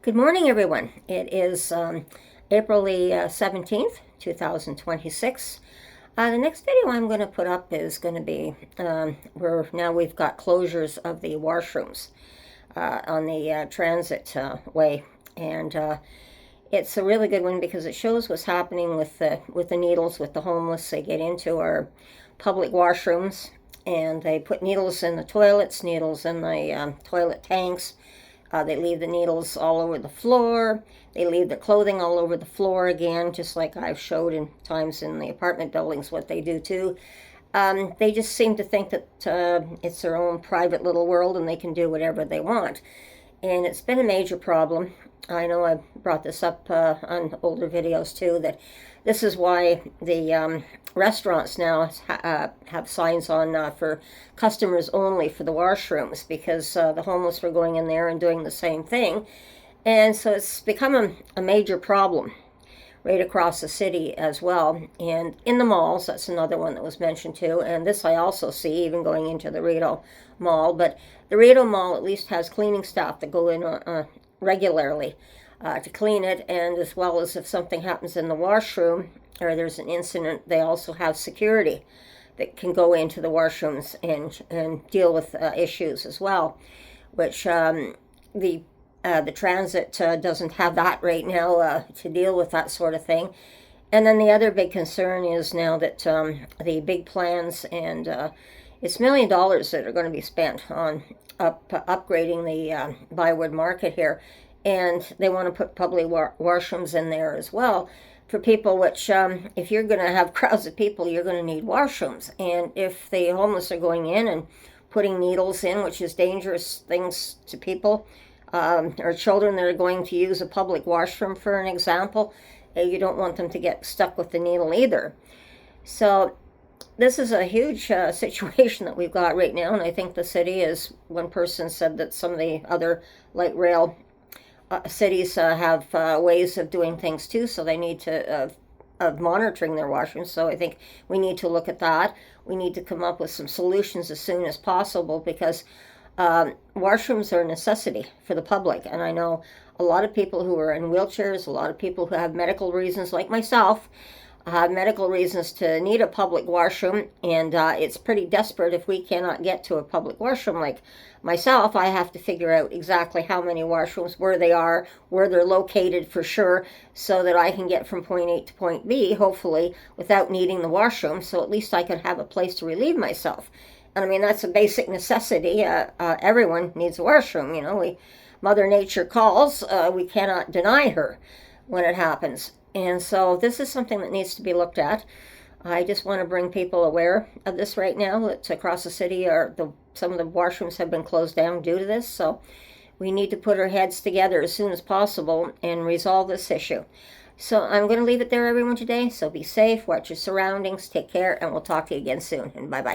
Good morning, everyone. It is April the 17th, 2026. The next video I'm going to put up is going to be where now we've got closures of the washrooms on the transit way. And it's a really good one because it shows what's happening with the needles, with the homeless. They get into our public washrooms and they put needles in the toilets, needles in the toilet tanks. They leave the needles all over the floor. They leave the clothing all over the floor again, just like I've showed in times in the apartment buildings what they do too. They just seem to think that it's their own private little world and they can do whatever they want. And it's been a major problem. I know I brought this up on older videos too, that this is why the restaurants now have signs on for customers only for the washrooms, because the homeless were going in there and doing the same thing. And so it's become a major problem right across the city as well. And in the malls, that's another one that was mentioned too. And this I also see even going into the Rideau Mall. But the Rideau Mall at least has cleaning staff that go in regularly to clean it. And as well as if something happens in the washroom or there's an incident, they also have security that can go into the washrooms and deal with issues as well, which the transit doesn't have that right now to deal with that sort of thing. And then the other big concern is now that the big plans, and it's $1 million that are going to be spent on upgrading the Bywood Market here. And they want to put public washrooms in there as well for people, which if you're going to have crowds of people, you're going to need washrooms. And if the homeless are going in and putting needles in, which is dangerous things to people, or children that are going to use a public washroom, for an example, you don't want them to get stuck with the needle either. So this is a huge situation that we've got right now, and I think the city is, one person said that some of the other light rail cities have ways of doing things too, so they need to of monitoring their washrooms. So I think we need to look at that. We need to come up with some solutions as soon as possible, because washrooms are a necessity for the public. And I know a lot of people who are in wheelchairs, a lot of people who have medical reasons, like myself, have medical reasons to need a public washroom. And it's pretty desperate if we cannot get to a public washroom. Like myself, I have to figure out exactly how many washrooms, where they are, where they're located for sure, so that I can get from point A to point B, hopefully, without needing the washroom. So at least I can have a place to relieve myself. And I mean, that's a basic necessity. Everyone needs a washroom. You know, Mother Nature calls. We cannot deny her when it happens. And so this is something that needs to be looked at. I just want to bring people aware of this right now. That across the city, some of the washrooms have been closed down due to this. So we need to put our heads together as soon as possible and resolve this issue. So I'm going to leave it there, everyone, today. So be safe, watch your surroundings, take care, and we'll talk to you again soon. And bye-bye.